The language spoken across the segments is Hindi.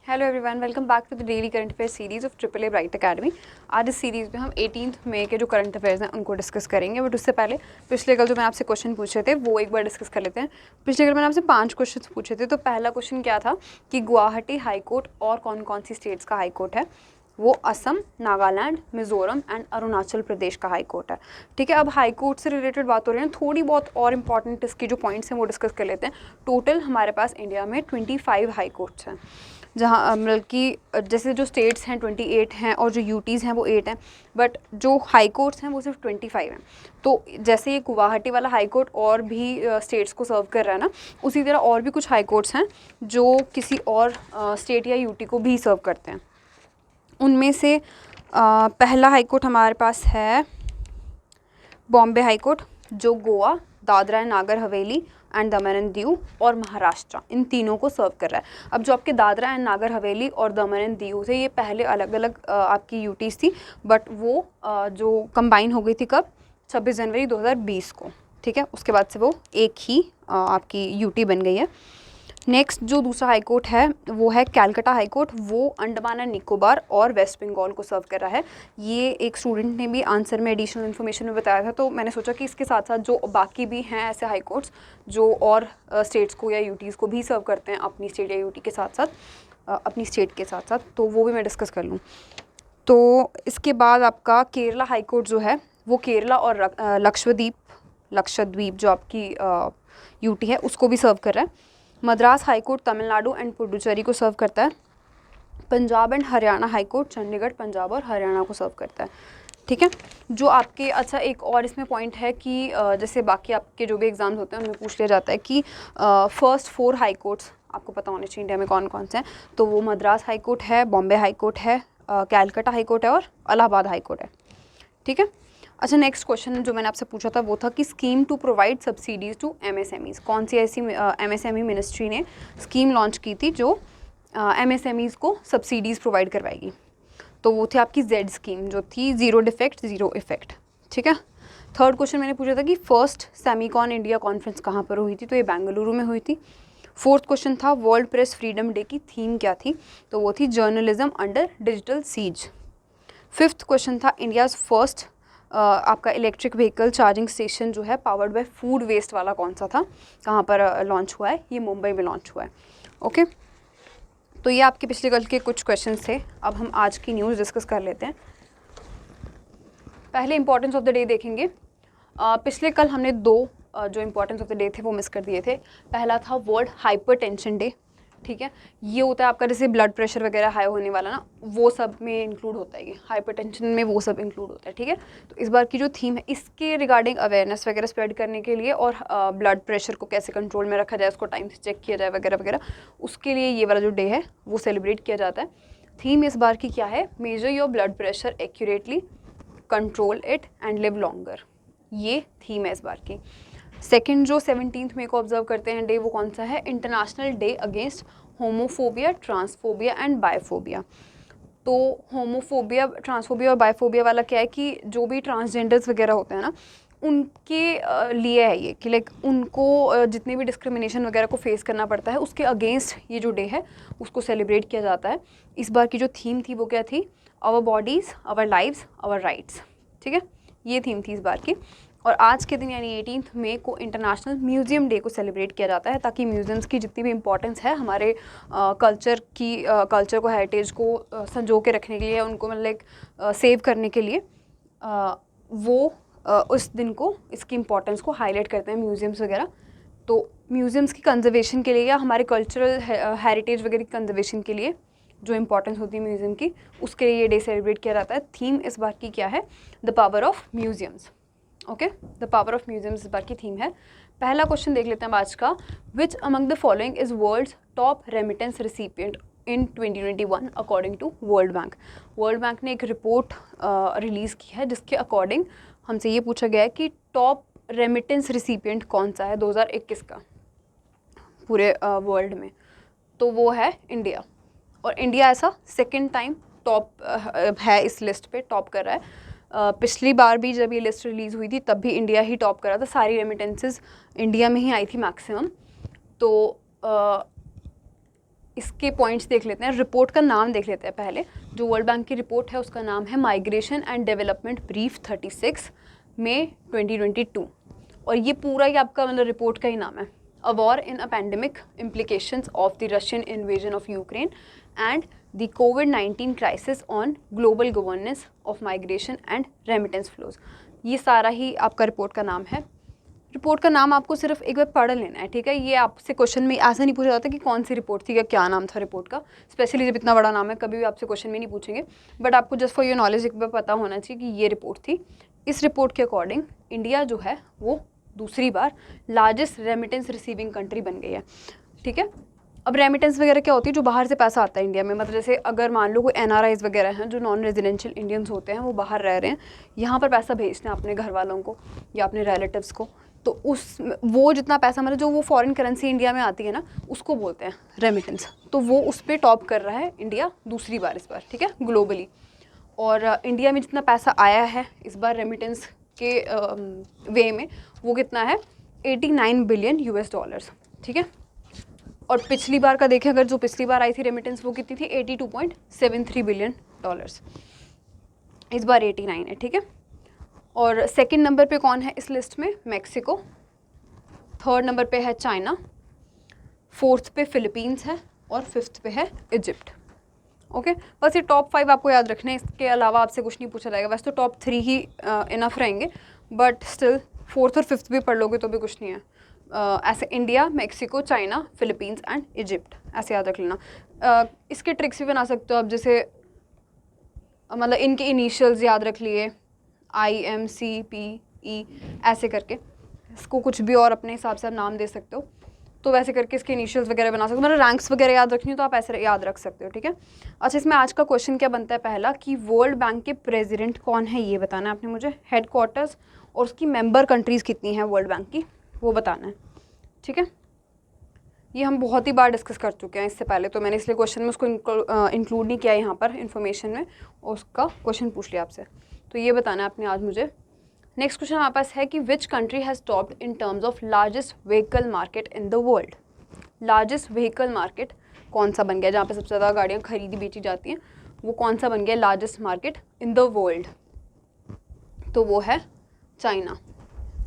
Hello everyone, welcome back to the daily current affair series of triple A Bright Academy. आज इस सीरीज़ में हम 18 मई के जो करंट अफेयर्स हैं उनको डिस्कस करेंगे। बट उससे पहले पिछले कल जो मैंने आपसे क्वेश्चन पूछे थे वो एक बार डिस्कस कर लेते हैं। पिछले कल मैंने आपसे 5 क्वेश्चन पूछे थे। तो पहला क्वेश्चन क्या था कि गुवाहाटी हाई कोर्ट और कौन कौन सी स्टेट्स का हाई कोर्ट है? वो असम, नागालैंड, मिज़ोरम एंड अरुणाचल प्रदेश का हाई कोर्ट है। ठीक है, अब हाई कोर्ट से रिलेटेड बात हो रही है, थोड़ी बहुत और इंपॉर्टेंट इसकी जो पॉइंट्स हैं वो डिस्कस कर लेते हैं। टोटल हमारे पास इंडिया में 25 हाई कोर्ट्स हैं, जहाँ मतलब कि जैसे जो स्टेट्स हैं 28 हैं और जो यूटीज़ हैं वो 8 हैं, बट जो हाई कोर्ट्स हैं वो सिर्फ 25 हैं। तो जैसे ये गुवाहाटी वाला हाई कोर्ट और भी स्टेट्स को सर्व कर रहा है ना, उसी तरह और भी कुछ हाई कोर्ट्स हैं जो किसी और स्टेट या यूटी को भी सर्व करते हैं। उनमें से पहला हाई कोर्ट हमारे पास है बॉम्बे हाई कोर्ट, जो Goa, Dadra and Nagar Haveli and Daman and Diu और महाराष्ट्र इन तीनों को सर्व कर रहा है। अब जो आपके दादरा एंड नागर हवेली और दमन एंड दीव थे, ये पहले अलग अलग आपकी यूटीज़ थी, बट वो जो कंबाइन हो गई थी कब? 26 जनवरी 2020 को। ठीक है, उसके बाद से वो एक ही आपकी यूटी बन गई है। नेक्स्ट जो दूसरा हाई कोर्ट है वो है कैलकाटा हाई कोर्ट, वो अंडमान एंड निकोबार और वेस्ट बंगाल को सर्व कर रहा है। ये एक स्टूडेंट ने भी आंसर में एडिशनल इन्फॉर्मेशन में बताया था, तो मैंने सोचा कि इसके साथ साथ जो बाकी भी हैं ऐसे हाई कोर्ट्स जो और स्टेट्स को या यूटीज़ को भी सर्व करते हैं अपनी स्टेट या यूटी के साथ साथ, अपनी स्टेट के साथ साथ, तो वो भी मैं डिस्कस कर लूँ। तो इसके बाद आपका केरला हाई कोर्ट जो है वो केरला और लक्षद्वीप जो आपकी यूटी है उसको भी सर्व कर रहा है। Madras high court Tamil Nadu and Puducherry को सर्व करता है। Punjab and Haryana high court Chandigarh, Punjab और हरियाणा को सर्व करता है। ठीक है, जो आपके अच्छा एक और इसमें पॉइंट है कि जैसे बाकी आपके जो भी एग्ज़ाम्स होते हैं उनमें पूछ लिया जाता है कि फर्स्ट 4 हाई कोर्ट्स आपको पता होने चाहिए इंडिया में कौन कौन से हैं। तो वो मद्रास हाई कोर्ट है, बॉम्बे हाई कोर्ट है, कैलकाटा हाई कोर्ट है और इलाहाबाद हाई कोर्ट है। ठीक है, अच्छा नेक्स्ट क्वेश्चन जो मैंने आपसे पूछा था वो था कि scheme to provide subsidies to MSMEs, कौन सी ऐसी एमएसएमई मिनिस्ट्री ने स्कीम लॉन्च की थी जो एमएसएमईज़ को सब्सिडीज़ प्रोवाइड करवाएगी? तो वो थी आपकी जेड स्कीम, जो थी ज़ीरो डिफेक्ट ज़ीरो इफेक्ट। ठीक है, थर्ड क्वेश्चन मैंने पूछा था कि फर्स्ट सेमीकॉन इंडिया कॉन्फ्रेंस कहाँ पर हुई थी? तो ये बेंगलुरु में हुई थी। फोर्थ क्वेश्चन था वर्ल्ड प्रेस फ्रीडम डे की थीम क्या थी? तो वो थी journalism under digital siege. Fifth question था इंडियाज़ फर्स्ट आपका इलेक्ट्रिक व्हीकल चार्जिंग स्टेशन जो है पावर्ड बाय फूड वेस्ट वाला कौन सा था, कहाँ पर लॉन्च हुआ है? ये मुंबई में लॉन्च हुआ है। ओके, तो ये आपके पिछले कल के कुछ क्वेश्चंस थे। अब हम आज की न्यूज़ डिस्कस कर लेते हैं। पहले इंपॉर्टेंस ऑफ द डे देखेंगे। पिछले कल हमने दो जो इंपॉर्टेंस ऑफ द डे थे वो मिस कर दिए थे। पहला था वर्ल्ड हाइपरटेंशन डे। ठीक है, ये होता है आपका जैसे ब्लड प्रेशर वगैरह हाई होने वाला ना, वो सब में इंक्लूड होता है, ये हाइपरटेंशन में वो सब इंक्लूड होता है। ठीक है, तो इस बार की जो थीम है इसके रिगार्डिंग अवेयरनेस वगैरह स्प्रेड करने के लिए और ब्लड प्रेशर को कैसे कंट्रोल में रखा जाए, उसको टाइम से चेक किया जाए वगैरह वगैरह, उसके लिए ये वाला जो डे है वो सेलिब्रेट किया जाता है। थीम इस बार की क्या है? Major your blood pressure accurately, control it and live longer. ये थीम है इस बार की। सेकेंड जो 17 मई को ऑब्जर्व करते हैं डे, वो कौन सा है? International day against homophobia, transphobia and बायोफोबिया। तो होमोफोबिया, ट्रांसफोबिया और बायोफोबिया वाला क्या है कि जो भी ट्रांसजेंडर्स वगैरह होते हैं ना, उनके लिए है ये कि लाइक उनको जितनी भी डिस्क्रिमिनेशन वगैरह को फेस करना पड़ता है उसके अगेंस्ट ये जो डे है उसको सेलिब्रेट किया जाता है। इस बार की जो थीम थी वो क्या थी? Our bodies, our lives, our rights. ठीक है, ये थीम थी इस बार की। और आज के दिन यानी 18 मई को इंटरनेशनल म्यूज़ियम डे को सेलिब्रेट किया जाता है, ताकि म्यूज़ियम्स की जितनी भी इंपॉर्टेंस है हमारे कल्चर को, हेरिटेज को संजो के रखने के लिए, उनको मतलब सेव करने के लिए वो उस दिन को, इसकी इंपॉर्टेंस को हाईलाइट करते हैं म्यूज़ियम्स वगैरह। तो म्यूज़ियम्स की कंजर्वेशन के लिए या हमारे कल्चरल हेरिटेज वगैरह की कंजर्वेशन के लिए जो इंपॉर्टेंस होती है म्यूज़ियम की, उसके लिए ये डे सेलिब्रेट किया जाता है। थीम इस बार की क्या है? The power of museums. Okay, the power of museums इस बार की थीम है। पहला क्वेश्चन देख लेते हैं आज का। Which among the following is world's top remittance recipient in 2021 according to World Bank? World Bank ने एक रिपोर्ट रिलीज़ की है जिसके अकॉर्डिंग हमसे ये पूछा गया है कि टॉप रेमिटेंस रिसिपिएंट कौन सा है 2021 का पूरे वर्ल्ड में। तो वो है इंडिया, और इंडिया ऐसा सेकेंड टाइम टॉप है, इस लिस्ट पे टॉप कर रहा है। पिछली बार भी जब ये लिस्ट रिलीज़ हुई थी तब भी इंडिया ही टॉप करा था, सारी रेमिटेंसेस इंडिया में ही आई थी मैक्सिमम। तो इसके पॉइंट्स देख लेते हैं, रिपोर्ट का नाम देख लेते हैं पहले। जो वर्ल्ड बैंक की रिपोर्ट है उसका नाम है माइग्रेशन एंड डेवलपमेंट ब्रीफ 36 मई 2022, और ये पूरा ही आपका मतलब रिपोर्ट का ही नाम है, a war in a pandemic implications of the Russian invasion of Ukraine and the covid crisis on global governance of migration and remittance flows. ये सारा ही आपका रिपोर्ट का नाम है। रिपोर्ट का नाम आपको सिर्फ एक बार पढ़ लेना है, ठीक है। ये आपसे क्वेश्चन में ऐसा नहीं पूछा जाता कि कौन सी रिपोर्ट थी या क्या नाम था रिपोर्ट का, स्पेशली जब इतना बड़ा नाम है कभी भी आपसे क्वेश्चन में नहीं पूछेंगे, बट आपको जस्ट फॉर योर नॉलेज एक बार पता होना चाहिए कि ये रिपोर्ट थी। इस रिपोर्ट के अकॉर्डिंग इंडिया जो है वो दूसरी बार लार्जेस्ट रेमिटेंस रिसीविंग कंट्री बन गई है, ठीक है। अब रेमिटेंस वगैरह क्या होती है, जो बाहर से पैसा आता है इंडिया में, मतलब जैसे अगर मान लो कोई NRIs वगैरह हैं जो नॉन रेजिडेंशियल इंडियंस होते हैं, वो बाहर रह रहे हैं, यहाँ पर पैसा भेजते हैं अपने घर वालों को या अपने रिलेटिव्स को, तो उस वो जितना पैसा मतलब जो वो फॉरेन करेंसी इंडिया में आती है ना, उसको बोलते हैं रेमिटेंस। तो वो उस पर टॉप कर रहा है इंडिया दूसरी बार इस बार, ठीक है, ग्लोबली। और इंडिया में जितना पैसा आया है इस बार रेमिटेंस के वे में, वो कितना है, 89 बिलियन US डॉलर्स, ठीक है। और पिछली बार का देखें अगर, जो पिछली बार आई थी रेमिटेंस वो कितनी थी, 82.73 बिलियन डॉलर्स। इस बार 89 है, ठीक है। और सेकंड नंबर पे कौन है इस लिस्ट में, मैक्सिको। थर्ड नंबर पे है चाइना, फोर्थ पे फिलीपींस है, और फिफ्थ पे है इजिप्ट। ओके, बस ये टॉप 5 आपको याद रखना है, इसके अलावा आपसे कुछ नहीं पूछा जाएगा। वैसे तो टॉप 3 ही इनफ रहेंगे, बट स्टिल फोर्थ और फिफ्थ भी पढ़ लोगे तो भी कुछ नहीं है। ऐसे India, Mexico, China, Philippines and Egypt, ऐसे याद रख लेना। इसके ट्रिक्स भी बना सकते हो आप, जैसे मतलब इनके इनिशियल्स याद रख लिए, IMCPE ऐसे करके, इसको कुछ भी और अपने हिसाब से आप नाम दे सकते हो, तो वैसे करके इसके इनिशियल्स वगैरह बना सकते हो। मतलब रैंक्स वगैरह याद रखनी हो तो आप ऐसे याद रख सकते हो, ठीक है। अच्छा, इसमें आज का क्वेश्चन क्या बनता है, पहला कि वर्ल्ड बैंक के प्रेसिडेंट कौन है ये बताना है आपने मुझे, हेडक्वार्टर्स और उसकी मेंबर कंट्रीज़ कितनी हैं वर्ल्ड बैंक की, वो बताना है, ठीक है। ये हम बहुत ही बार डिस्कस कर चुके हैं इससे पहले, तो मैंने इसलिए क्वेश्चन में उसको इंक्लूड नहीं किया यहाँ पर इन्फॉर्मेशन में, और उसका क्वेश्चन पूछ लिया आपसे, तो ये बताना है आपने आज मुझे। नेक्स्ट क्वेश्चन हमारे पास है कि which country has topped in terms of largest vehicle market in the world. Largest vehicle market कौन सा बन गया, जहाँ पे सबसे ज़्यादा गाड़ियाँ खरीदी बेची जाती हैं, वो कौन सा बन गया largest market in the world, तो वो है चाइना,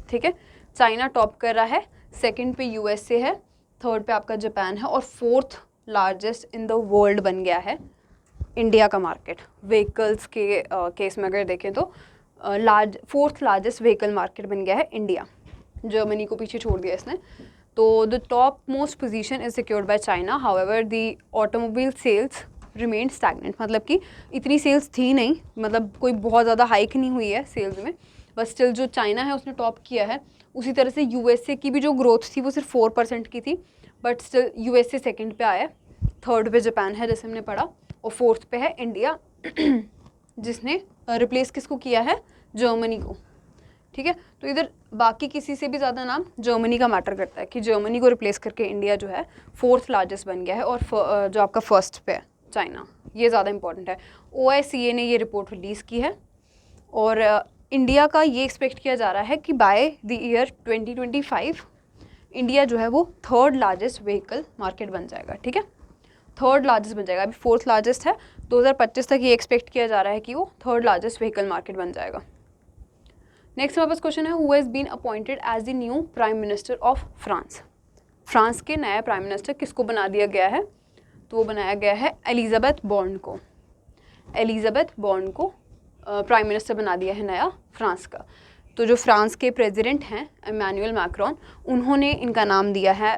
ठीक है। चाइना टॉप कर रहा है, सेकंड पे USA है, थर्ड पे आपका जापान है, और fourth largest in the world बन गया है इंडिया का मार्केट। व्हीकल्स के केस में अगर देखें तो फोर्थ लार्जेस्ट व्हीकल मार्केट बन गया है इंडिया, जर्मनी को पीछे छोड़ दिया इसने। तो the top most position is secured by China, however the automobile sales remain stagnant, मतलब कि इतनी सेल्स थी नहीं, मतलब कोई बहुत ज़्यादा हाइक नहीं हुई है सेल्स में, बस स्टिल जो चाइना है उसने टॉप किया है। उसी तरह से USA की भी जो ग्रोथ थी वो सिर्फ 4% की थी, बट स्टिल USA सेकंड पे आया, थर्ड पे जापान है जैसे हमने पढ़ा, और फोर्थ पे है इंडिया जिसने रिप्लेस किसको किया है, जर्मनी को, ठीक है। तो इधर बाकी किसी से भी ज़्यादा नाम जर्मनी का मैटर करता है कि जर्मनी को रिप्लेस करके इंडिया जो है फोर्थ लार्जेस्ट बन गया है, और जो आपका फर्स्ट पे है चाइना, ये ज़्यादा इंपॉर्टेंट है। OICA ने ये रिपोर्ट रिलीज़ की है, और इंडिया का ये एक्सपेक्ट किया जा रहा है कि बाय द ईयर 2025 इंडिया जो है वो थर्ड लार्जेस्ट व्हीकल मार्केट बन जाएगा, ठीक है, थर्ड लार्जेस्ट बन जाएगा। अभी फोर्थ लार्जेस्ट है, 2025 तक ये एक्सपेक्ट किया जा रहा है कि वो थर्ड लार्जेस्ट व्हीकल मार्केट बन जाएगा। नेक्स्ट हमारे पास क्वेश्चन है, who has been appointed as the new prime minister of France. France के नया प्राइम मिनिस्टर किसको बना दिया गया है, तो वो बनाया गया है एलिजाबेथ बॉर्न को। एलिजाबेथ बॉर्न को प्राइम मिनिस्टर बना दिया है नया फ्रांस का। तो जो फ्रांस के प्रेसिडेंट हैं इमैनुअल मैक्रोन, उन्होंने इनका नाम दिया है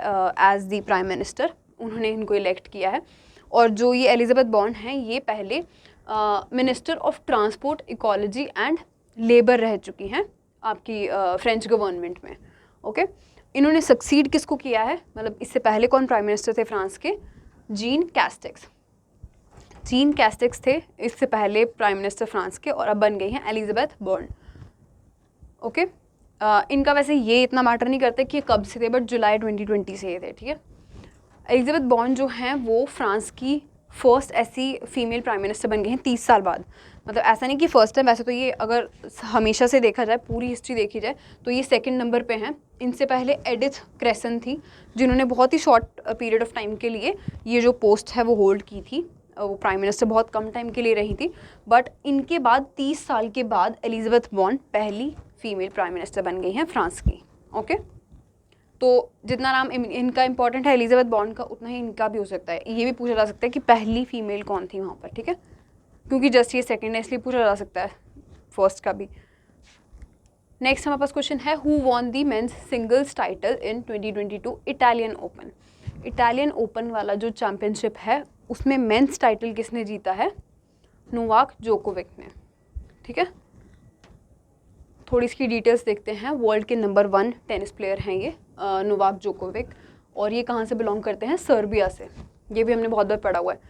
एज द प्राइम मिनिस्टर, उन्होंने इनको इलेक्ट किया है। और जो ये एलिजाबेथ बॉर्न हैं ये पहले minister of transport, ecology and labour रह चुकी हैं आपकी फ्रेंच गवर्नमेंट में, ओके। इन्होंने सक्सीड किसको किया है, मतलब इससे पहले कौन प्राइम मिनिस्टर थे फ्रांस के, जीन कैस्टेक्स। जीन कैस्टेक्स थे इससे पहले प्राइम मिनिस्टर फ्रांस के, और अब बन गई हैं एलिजाबेथ बॉर्न, ओके। इनका वैसे ये इतना मैटर नहीं करता कि ये कब से थे, बट जुलाई 2020 से ये थे, ठीक है। एलिजाबेथ बॉर्न जो हैं वो फ्रांस की फर्स्ट ऐसी फीमेल प्राइम मिनिस्टर बन गई हैं 30 साल बाद। मतलब ऐसा नहीं कि फर्स्ट टाइम, वैसे तो ये अगर हमेशा से देखा जाए, पूरी हिस्ट्री देखी जाए तो ये सेकंड नंबर पे हैं। इनसे पहले एडिथ क्रेसन थी, जिन्होंने बहुत ही शॉर्ट पीरियड ऑफ टाइम के लिए ये जो पोस्ट है वो होल्ड की थी। वो प्राइम मिनिस्टर बहुत कम टाइम के लिए रही थी। बट इनके बाद 30 साल के बाद एलिजाबेथ बॉर्न पहली फीमेल प्राइम मिनिस्टर बन गई हैं फ्रांस की। ओके, तो जितना नाम इनका इंपॉर्टेंट है एलिजाबेथ बॉर्न का, उतना ही इनका भी हो सकता है। ये भी पूछा जा सकता है कि पहली फीमेल कौन थी वहाँ पर, ठीक है, क्योंकि जस्ट ये सेकंड है इसलिए पूछा जा सकता है फर्स्ट का भी। नेक्स्ट हमारे पास क्वेश्चन है, who won the men's singles title in 2022 Italian open. Italian open वाला जो चैम्पियनशिप है उसमें मेंस टाइटल किसने जीता है? नोवाक जोकोविक ने, ठीक है। थोड़ी इसकी डिटेल्स देखते हैं। वर्ल्ड के नंबर 1 टेनिस प्लेयर हैं ये नोवाक जोकोविक, और ये कहाँ से बिलोंग करते हैं? सर्बिया से। ये भी हमने बहुत बार पढ़ा हुआ है।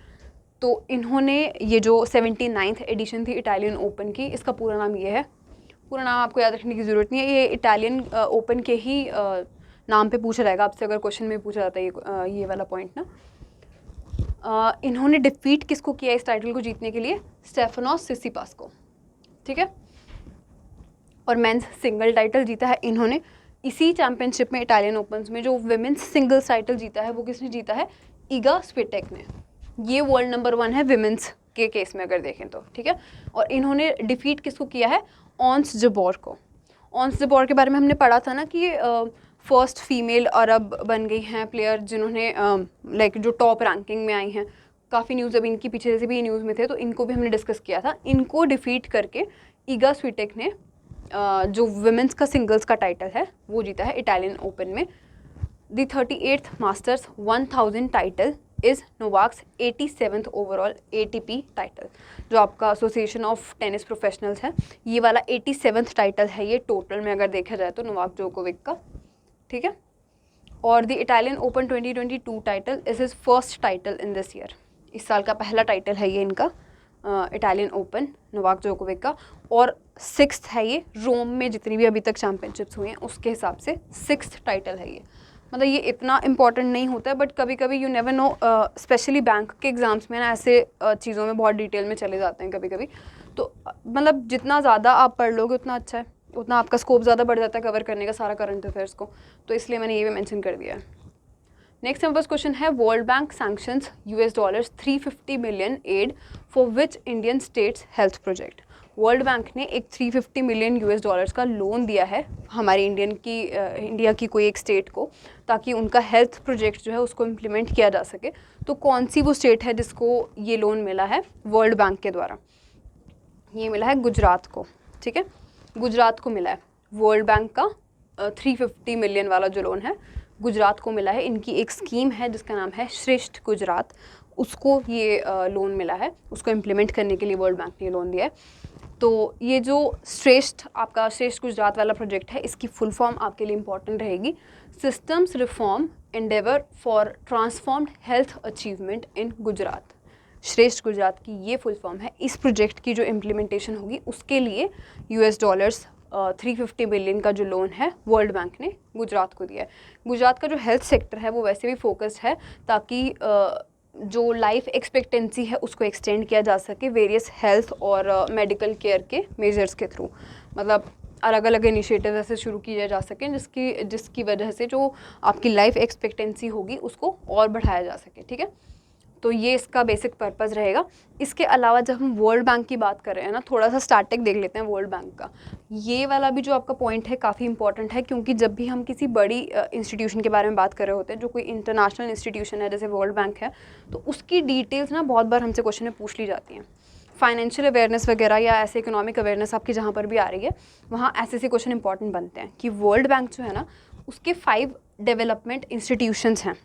तो इन्होंने ये जो 79th एडिशन थी इटालियन ओपन की, इसका पूरा नाम ये है। पूरा नाम आपको याद रखने की ज़रूरत नहीं है, ये इटालियन ओपन के ही नाम पे पूछा जाएगा आपसे अगर क्वेश्चन में पूछा जाता है ये वाला पॉइंट ना। इन्होंने डिफीट किसको किया इस टाइटल को जीतने के लिए? स्टेफानोस सिसिपास को, ठीक है। और मेंस सिंगल टाइटल जीता है इन्होंने इसी चैम्पियनशिप में, इटालियन ओपन में। जो विमेंस सिंगल्स टाइटल जीता है वो किसने जीता है? इगा स्विटेक ने। ये वर्ल्ड नंबर 1 है विमेंस के केस में अगर देखें तो, ठीक है। और इन्होंने डिफीट किसको किया है? ऑन्स जबोर को। ऑन्स जबोर के बारे में हमने पढ़ा था ना कि फर्स्ट फीमेल अरब बन गई हैं प्लेयर जिन्होंने लाइक जो टॉप रैंकिंग में आई हैं। काफ़ी न्यूज़ अभी इनकी पीछे से भी न्यूज़ में थे, तो इनको भी हमने डिस्कस किया था। इनको डिफीट करके इगा स्विटेक ने जो वुमेंस का सिंगल्स का टाइटल है वो जीता है इटालियन ओपन में। The 38th masters 1000 title is Novak's 87th overall ATP title. जो आपका एसोसिएशन ऑफ टेनिस प्रोफेशनल्स है, ये वाला 87th टाइटल है ये टोटल में अगर देखा जाए तो नोवाक जोकोविक का, ठीक है। और the Italian open 2022 title is his first title in this year. इस साल का पहला टाइटल है ये इनका इटालियन ओपन नोवाक जोकोविक का। और 6th है ये रोम में जितनी भी अभी तक चैम्पियनशिप्स हुई हैं उसके हिसाब से 6th टाइटल है ये। मतलब ये इतना इंपॉर्टेंट नहीं होता है, बट कभी कभी you never know, specially bank के एग्ज़ाम्स में ना ऐसे चीज़ों में बहुत डिटेल में चले जाते हैं कभी कभी। तो मतलब जितना ज़्यादा आप पढ़ लोगे उतना अच्छा है, उतना आपका स्कोप ज़्यादा बढ़ जाता है कवर करने का सारा करंट अफेयर्स को। तो इसलिए मैंने ये भी मेंशन कर दिया है। नेक्स्ट हमारे पास क्वेश्चन है, World Bank sanctions $US 350 million aid for which Indian states health project. World Bank ने एक $350 मिलियन का लोन दिया है हमारी इंडिया की कोई एक स्टेट को, ताकि उनका हेल्थ प्रोजेक्ट जो है उसको इम्प्लीमेंट किया जा सके। तो कौन सी वो स्टेट है जिसको ये लोन मिला है वर्ल्ड बैंक के द्वारा? ये मिला है गुजरात को, ठीक है। गुजरात को मिला है वर्ल्ड बैंक का 350 मिलियन वाला जो लोन है, गुजरात को मिला है। इनकी एक स्कीम है जिसका नाम है श्रेष्ठ गुजरात, उसको ये लोन मिला है। उसको इम्प्लीमेंट करने के लिए वर्ल्ड बैंक ने लोन दिया है। तो ये जो श्रेष्ठ गुजरात वाला प्रोजेक्ट है, इसकी फुल फॉर्म आपके लिए इंपॉर्टेंट रहेगी, systems reform Endeavour for transformed health achievement in Gujarat. श्रेष्ठ गुजरात की ये फुल फॉर्म है। इस प्रोजेक्ट की जो इम्प्लीमेंटेशन होगी उसके लिए $350 मिलियन का जो लोन है वर्ल्ड बैंक ने गुजरात को दिया है। गुजरात का जो हेल्थ सेक्टर है वो वैसे भी फोकस्ड है ताकि जो लाइफ एक्सपेक्टेंसी है उसको एक्सटेंड किया जा सके वेरियस हेल्थ और मेडिकल केयर के मेजर्स के थ्रू। मतलब अलग अलग इनिशिएटिव ऐसे शुरू किए जा सकें जिसकी वजह से जो आपकी लाइफ एक्सपेक्टेंसी होगी उसको और बढ़ाया जा सके, ठीक है। तो ये इसका बेसिक पर्पज़ रहेगा। इसके अलावा जब हम वर्ल्ड बैंक की बात कर रहे हैं ना, थोड़ा सा स्टैटिक देख लेते हैं वर्ल्ड बैंक का। ये वाला भी जो आपका पॉइंट है काफ़ी इंपॉर्टेंट है, क्योंकि जब भी हम किसी बड़ी इंस्टीट्यूशन के बारे में बात कर रहे होते हैं, जो कोई इंटरनेशनल इंस्टीट्यूशन है जैसे वर्ल्ड बैंक है, तो उसकी डिटेल्स ना बहुत बार हमसे क्वेश्चन में पूछ ली जाती हैं। फाइनेंशियल अवेयरनेस वगैरह या ऐसे इकोनॉमिक अवेयरनेस आपकी जहाँ पर भी आ रही है, वहाँ ऐसे क्वेश्चन इंपॉर्टेंट बनते हैं कि वर्ल्ड बैंक जो है ना उसके 5 डेवलपमेंट इंस्टीट्यूशंस हैं,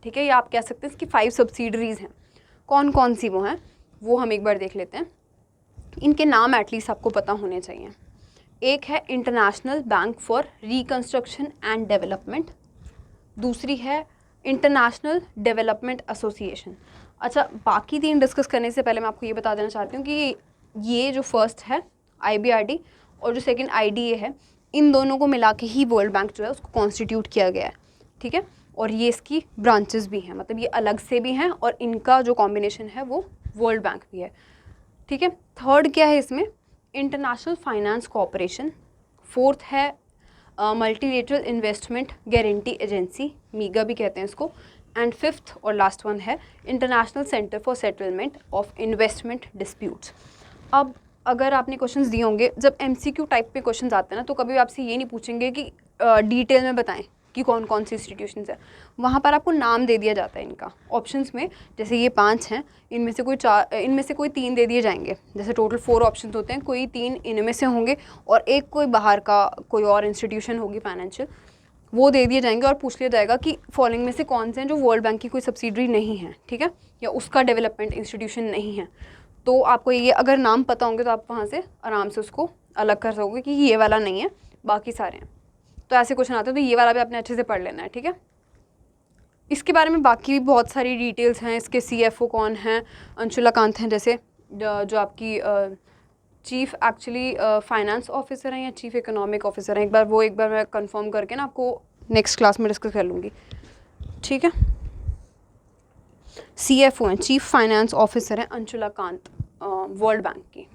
ठीक है। या आप कह सकते हैं इसकी 5 सब्सिडरीज़ हैं। कौन कौन सी वो हैं वो हम एक बार देख लेते हैं। इनके नाम एटलीस्ट आपको पता होने चाहिए। एक है international bank for reconstruction and development, दूसरी है इंटरनेशनल डेवलपमेंट एसोसिएशन। अच्छा, बाकी 3 डिस्कस करने से पहले मैं आपको ये बता देना चाहती हूँ कि ये जो फर्स्ट है IBRD और जो सेकंड IDA है, इन दोनों को मिला के ही वर्ल्ड बैंक जो है उसको कॉन्स्टिट्यूट किया गया है, ठीक है। और ये इसकी ब्रांचेस भी हैं, मतलब ये अलग से भी हैं और इनका जो कॉम्बिनेशन है वो वर्ल्ड बैंक भी है, ठीक है। थर्ड क्या है इसमें, इंटरनेशनल फाइनेंस कॉर्पोरेशन। फोर्थ है मल्टीलेटरल इन्वेस्टमेंट गारंटी एजेंसी, मीगा भी कहते हैं इसको। एंड फिफ्थ और लास्ट वन है international centre for settlement of investment disputes. अब अगर आपने क्वेश्चंस दिए होंगे, जब एमसीक्यू टाइप पे क्वेश्चंस आते हैं ना, तो कभी आपसे ये नहीं पूछेंगे कि डिटेल में बताएं कि कौन कौन सी इंस्टीट्यूशंस है, वहाँ पर आपको नाम दे दिया जाता है इनका ऑप्शंस में। जैसे ये 5 हैं, इनमें से कोई 3 दे दिए जाएंगे। जैसे टोटल 4 ऑप्शंस होते हैं, कोई 3 इनमें से होंगे और एक कोई बाहर का कोई और इंस्टीट्यूशन होगी फाइनेंशियल, वो दे दिए जाएंगे और पूछ लिया जाएगा कि फॉलोइंग में से कौन से हैं जो वर्ल्ड बैंक की कोई सब्सिडरी नहीं है, ठीक है, या उसका डेवलपमेंट इंस्टीट्यूशन नहीं है। तो आपको ये अगर नाम पता होंगे तो आप वहाँ से आराम से उसको अलग कर सकोगे कि ये वाला नहीं है, बाकी सारे हैं। तो ऐसे क्वेश्चन आते हैं, तो ये वाला भी आपने अच्छे से पढ़ लेना है, ठीक है। इसके बारे में बाकी भी बहुत सारी डिटेल्स हैं। इसके CFO कौन हैं, अंशुला कांत हैं, जैसे जो आपकी चीफ एक्चुअली फाइनेंस ऑफिसर हैं या चीफ इकोनॉमिक ऑफिसर हैं, एक बार मैं कंफर्म करके ना आपको नेक्स्ट क्लास में डिस्कस कर लूँगी, ठीक है। CFO हैं, चीफ फाइनेंस ऑफिसर हैं अंशुला कांत, वर्ल्ड बैंक की,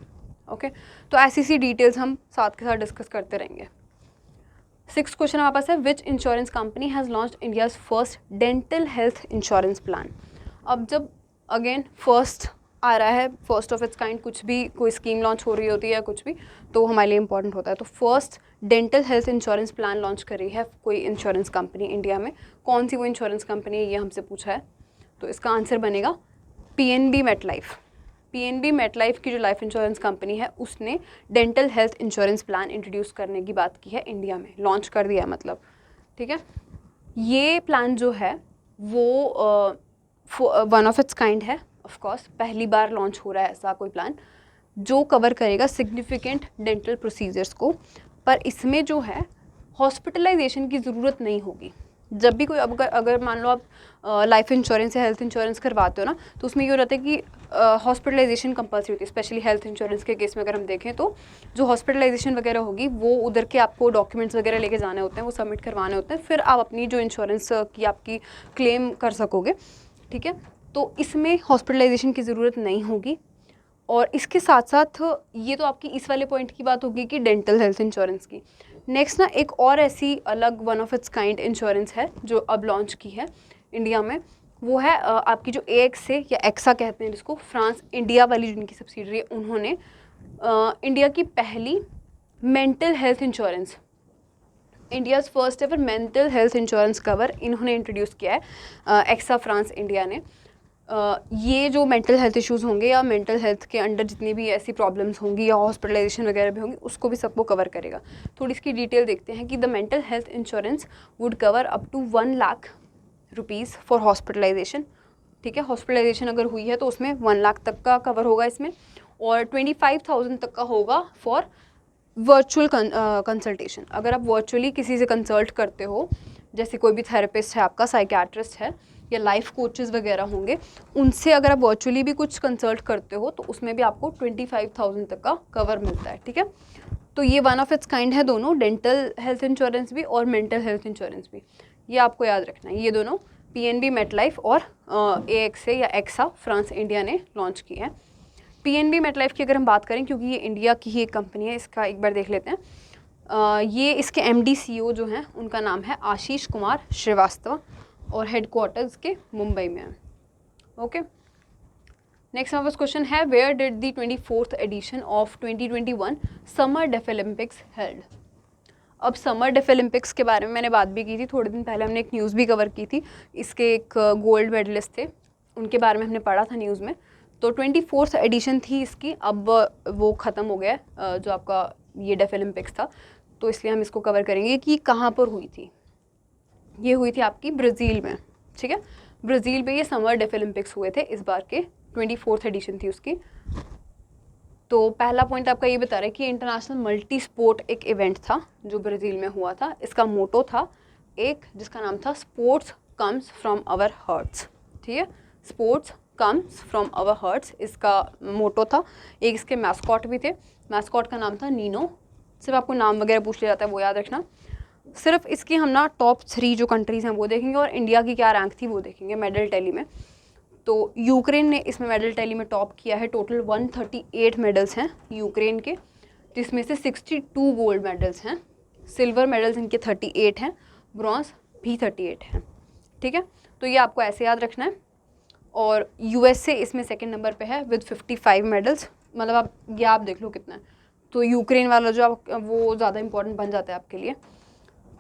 ओके। तो ऐसी डिटेल्स हम साथ के साथ डिस्कस करते रहेंगे। 6th क्वेश्चन हमारे पास है, which insurance company has launched India's first dental health insurance plan. अब जब अगेन फर्स्ट आ रहा है, फर्स्ट ऑफ इट्स काइंड, कुछ भी कोई स्कीम लॉन्च हो रही होती है या कुछ भी, तो हमारे लिए इंपॉर्टेंट होता है। तो first dental health insurance plan launch कर रही है कोई इंश्योरेंस कंपनी इंडिया में। कौन सी वो इंश्योरेंस कंपनी है, ये हमसे पूछा है, तो इसका आंसर बनेगा PNB मेटलाइफ। PNB मेटलाइफ की जो लाइफ इंश्योरेंस कंपनी है, उसने dental health insurance plan introduce करने की बात की है इंडिया में, लॉन्च कर दिया है मतलब, ठीक है। ये प्लान जो है वो वन ऑफ इट्स काइंड है, ऑफ कोर्स पहली बार लॉन्च हो रहा है ऐसा कोई प्लान जो कवर करेगा सिग्निफिकेंट डेंटल प्रोसीजर्स को। पर इसमें जो है हॉस्पिटलाइजेशन की ज़रूरत नहीं होगी। जब भी कोई अगर मान लो आप लाइफ इंश्योरेंस या हेल्थ इंश्योरेंस करवाते हो ना, तो उसमें ये हो रहता है कि हॉस्पिटलाइजेशन कंपल्सरी होती है। स्पेशली हेल्थ इंश्योरेंस के केस में अगर हम देखें तो जो हॉस्पिटलाइजेशन वगैरह होगी, वो उधर के आपको डॉक्यूमेंट्स वगैरह लेके जाने होते हैं, वो सबमिट करवाने होते हैं, फिर आप अपनी जो इंश्योरेंस की आपकी क्लेम कर सकोगे, ठीक है। तो इसमें हॉस्पिटलाइजेशन की ज़रूरत नहीं होगी। और इसके साथ साथ ये तो आपकी इस वाले पॉइंट की बात होगी कि डेंटल हेल्थ इंश्योरेंस की। नेक्स्ट ना एक और ऐसी अलग one of its kind insurance है जो अब लॉन्च की है इंडिया में, वो है आपकी जो AXA या एक्सा कहते हैं जिसको, फ्रांस इंडिया वाली जिनकी सब्सिडरी है, उन्होंने इंडिया की पहली mental health insurance, India's first ever mental health insurance cover इन्होंने इंट्रोड्यूस किया है, एक्सा फ्रांस इंडिया ने। ये जो मेंटल हेल्थ इश्यूज़ होंगे या मेंटल हेल्थ के अंडर जितनी भी ऐसी प्रॉब्लम्स होंगी या हॉस्पिटलाइजेशन वगैरह भी होंगी, उसको भी सबको कवर करेगा। थोड़ी इसकी डिटेल देखते हैं कि the mental health insurance would cover up to 1 lakh rupees for hospitalisation, ठीक है। हॉस्पिटलाइजेशन अगर हुई है तो उसमें 1 लाख तक का कवर होगा इसमें, और 25,000 तक का होगा फॉर वर्चुअल कंसल्टेशन। अगर आप वर्चुअली किसी से कंसल्ट करते हो, जैसे कोई भी थेरेपिस्ट है आपका, साइकियाट्रिस्ट है या लाइफ कोचेस वगैरह होंगे, उनसे अगर आप वर्चुअली भी कुछ कंसल्ट करते हो तो उसमें भी आपको 25,000 तक का कवर मिलता है, ठीक है। तो ये वन ऑफ इट्स काइंड है दोनों, डेंटल हेल्थ इंश्योरेंस भी और मेंटल हेल्थ इंश्योरेंस भी, ये आपको याद रखना है। ये दोनों PNB मेटलाइफ और AXA या एक्सा फ्रांस इंडिया ने लॉन्च की है। PNB मेटलाइफ की अगर हम बात करें, क्योंकि ये इंडिया की ही एक कंपनी है, इसका एक बार देख लेते हैं। ये इसके MD CEO जो हैं उनका नाम है आशीष कुमार श्रीवास्तव और हेडक्वार्टर्स के मुंबई में है, ओके। नेक्स्ट हमारे पास क्वेश्चन है, where did the 24th edition of 2021 Summer Deaf Olympics held. अब समर डेफ ओलंपिक्स के बारे में मैंने बात भी की थी, थोड़े दिन पहले हमने एक न्यूज़ भी कवर की थी, इसके एक गोल्ड मेडलिस्ट थे, उनके बारे में हमने पढ़ा था न्यूज़ में। तो 24th एडिशन थी इसकी, अब वो ख़त्म हो गया है जो आपका ये डेफ ओलंपिक्स था, तो इसलिए हम इसको कवर करेंगे कि कहाँ पर हुई थी। ये हुई थी आपकी ब्राज़ील में, ठीक है। ब्राज़ील में ये समर डेफ ओलंपिक्स हुए थे, इस बार के 24th एडिशन थी उसकी। तो पहला पॉइंट आपका ये बता रहा है कि इंटरनेशनल मल्टी स्पोर्ट एक इवेंट था जो ब्राज़ील में हुआ था। इसका मोटो था एक, जिसका नाम था sports comes from our hearts, ठीक है। Sports comes from our hearts इसका मोटो था। एक इसके मैस्कॉट भी थे, मैस्कॉट का नाम था नीनो। सिर्फ आपको नाम वगैरह पूछ लिया जाता है, वो याद रखना। सिर्फ इसकी हम ना टॉप 3 जो कंट्रीज़ हैं वो देखेंगे और इंडिया की क्या रैंक थी वो देखेंगे मेडल टैली में। तो यूक्रेन ने इसमें मेडल टैली में टॉप किया है। टोटल 138 मेडल्स हैं यूक्रेन के, जिसमें से 62 गोल्ड मेडल्स हैं, सिल्वर मेडल्स इनके 38 हैं, ब्रॉन्ज भी 38 हैं। ठीक है, तो ये आपको ऐसे याद रखना है। और यूएसए इसमें सेकंड नंबर पे है विद 55 मेडल्स, मतलब आप देख लो कितना है। तो यूक्रेन वाला जो आप वो ज़्यादा इंपॉर्टेंट बन जाता है आपके लिए।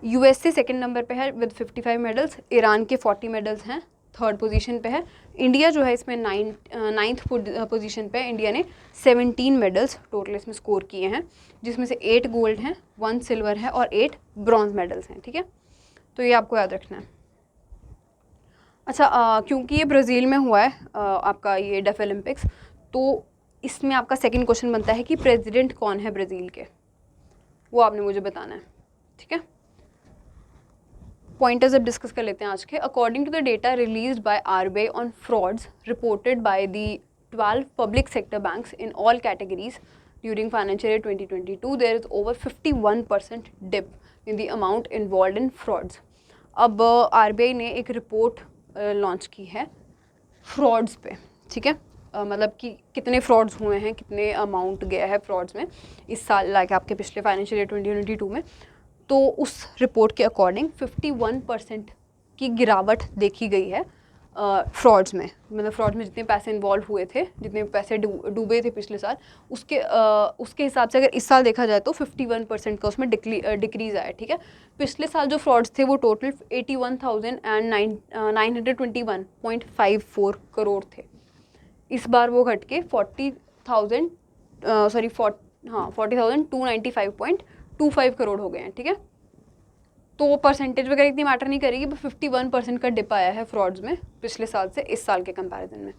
यूएसए सेकंड नंबर पे है विद 55 मेडल्स, ईरान के 40 मेडल्स हैं, थर्ड पोजीशन पे है। इंडिया जो है इसमें नाइन्थ पोजीशन पे है। इंडिया ने 17 मेडल्स टोटल इसमें स्कोर किए हैं, जिसमें से 8 गोल्ड हैं, 1 सिल्वर है और 8 ब्रॉन्ज मेडल्स हैं। ठीक है, तो ये आपको याद रखना है। अच्छा, क्योंकि ये ब्राज़ील में हुआ है आपका ये डेफ ओलंपिक्स, तो इसमें आपका सेकंड क्वेश्चन बनता है कि प्रेसिडेंट कौन है ब्राज़ील के, वो आपने मुझे बताना है। ठीक है, पॉइंटर्स अब डिस्कस कर लेते हैं आज के। According to the data released by RBI on frauds reported by the 12 public sector banks in all categories during financial year 2022, there is over 51% dip in the amount involve in frauds. अब आरबीआई ने एक रिपोर्ट लॉन्च की है फ्रॉड्स पे। ठीक है, मतलब कि कितने फ्रॉड्स हुए हैं, कितने अमाउंट गया है फ्रॉड्स में इस साल, लाइक आपके पिछले फाइनेंशियल ईयर 2022 में। तो उस रिपोर्ट के अकॉर्डिंग 51% की गिरावट देखी गई है फ्रॉड्स में। मतलब फ्रॉड्स में जितने पैसे इन्वॉल्व हुए थे, जितने पैसे डूबे थे पिछले साल, उसके हिसाब से अगर इस साल देखा जाए तो 51% का उसमें डिक्रीज़ आया। ठीक है, पिछले साल जो फ्रॉड्स थे वो टोटल 81,921.54 करोड़ थे। इस बार वो घट के 40,295.25 करोड़ हो गए हैं। ठीक है, तो परसेंटेज वगैरह इतनी मैटर नहीं करेगी, बस 51% का डिप आया है फ्रॉड्स में पिछले साल से इस साल के कंपैरिजन में।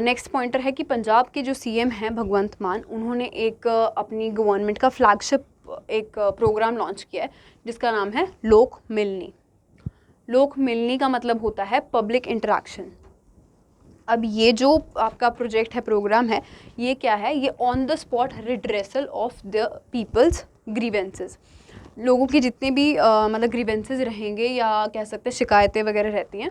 नेक्स्ट पॉइंटर है कि पंजाब के जो सीएम हैं भगवंत मान, उन्होंने एक अपनी गवर्नमेंट का फ्लैगशिप एक प्रोग्राम लॉन्च किया है जिसका नाम है लोक मिलनी। लोक मिलनी का मतलब होता है पब्लिक इंटरेक्शन। अब ये जो आपका प्रोजेक्ट है, प्रोग्राम है, ये क्या है, ये on the spot redressal of the people's grievances. लोगों की जितने भी मतलब ग्रीवेंसेस रहेंगे या कह सकते हैं शिकायतें वगैरह रहती हैं,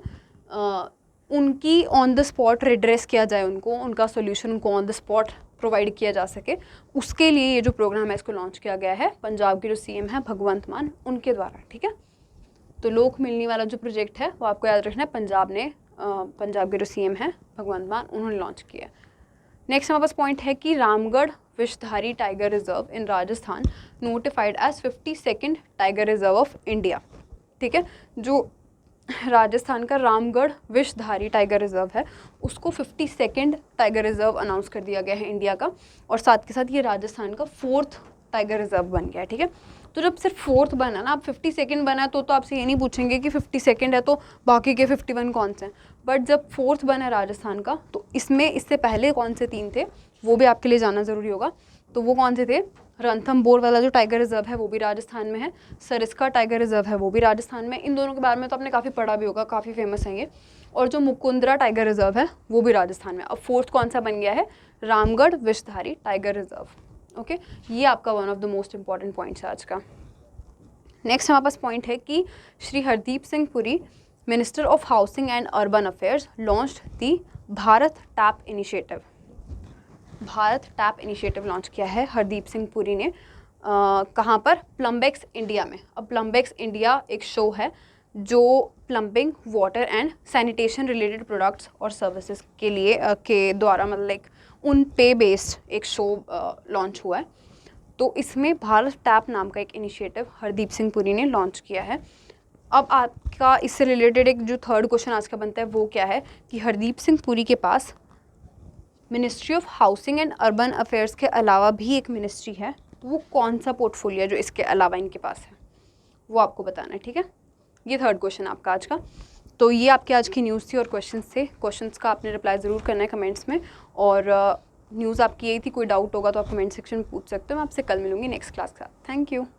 उनकी ऑन द स्पॉट रिड्रेस किया जाए, उनका सोल्यूशन उनको ऑन द स्पॉट प्रोवाइड किया जा सके। उसके लिए ये जो प्रोग्राम है इसको लॉन्च किया गया है पंजाब के जो सीएम हैं भगवंत मान, उनके द्वारा। ठीक है, तो लोक मिलनी वाला जो प्रोजेक्ट है वो आपको याद रखना है, पंजाब के जो सीएम हैं भगवंत मान, उन्होंने लॉन्च किया। नेक्स्ट हमारे पास पॉइंट है कि Ramgarh Vishdhari tiger reserve in Rajasthan notified as 52nd tiger reserve of India. ठीक है, जो राजस्थान का रामगढ़ विषधारी टाइगर रिजर्व है उसको 52nd टाइगर रिजर्व अनाउंस कर दिया गया है इंडिया का, और साथ के साथ ये राजस्थान का 4th टाइगर रिजर्व बन गया है। ठीक है, तो जब सिर्फ 4th बना ना, अब 52nd बना तो आपसे ये नहीं पूछेंगे कि 52nd है तो बाकी के 51 कौन से हैं, बट जब 4th बना राजस्थान का तो इसमें इससे पहले कौन से 3 थे वो भी आपके लिए जानना ज़रूरी होगा। तो वो कौन से थे, रणथंभौर वाला जो टाइगर रिजर्व है वो भी राजस्थान में है, सरिस्का टाइगर रिजर्व है वो भी राजस्थान में। इन दोनों के बारे में तो आपने काफ़ी पढ़ा भी होगा, काफ़ी फेमस है ये। और जो मुकुंदरा टाइगर रिजर्व है वो भी राजस्थान में। अब 4th कौन सा बन गया है, Ramgarh Vishdhari tiger reserve. Okay, ये आपका one of the most important points है आज का। नेक्स्ट हमारे पास पॉइंट है कि Shri Hardeep Singh Puri, minister of housing and urban affairs, launched the Bharat tap initiative. Bharat tap initiative launch किया है हरदीप सिंह पुरी ने, कहाँ पर, प्लम्बेक्स इंडिया में। अब प्लम्बेक्स इंडिया एक शो है जो plumbing, water and sanitation related products और सर्विसेज के लिए के द्वारा मतलब एक उन पे बेस्ड एक शो लॉन्च हुआ है। तो इसमें भारत टैप नाम का एक इनिशिएटिव हरदीप सिंह पुरी ने लॉन्च किया है। अब आपका इससे रिलेटेड एक जो थर्ड क्वेश्चन आज का बनता है वो क्या है कि हरदीप सिंह पुरी के पास ministry of housing and urban affairs के अलावा भी एक मिनिस्ट्री है, तो वो कौन सा पोर्टफोलियो जो इसके अलावा इनके पास है वो आपको बताना है। ठीक है, ये थर्ड क्वेश्चन आपका आज का। तो ये आपके आज की न्यूज़ थी और क्वेश्चंस थे। क्वेश्चंस का आपने रिप्लाई ज़रूर करना है कमेंट्स में, और न्यूज़ आपकी यही थी। कोई डाउट होगा तो आप कमेंट सेक्शन में पूछ सकते हो। मैं आपसे कल मिलूंगी नेक्स्ट क्लास के साथ। Thank you.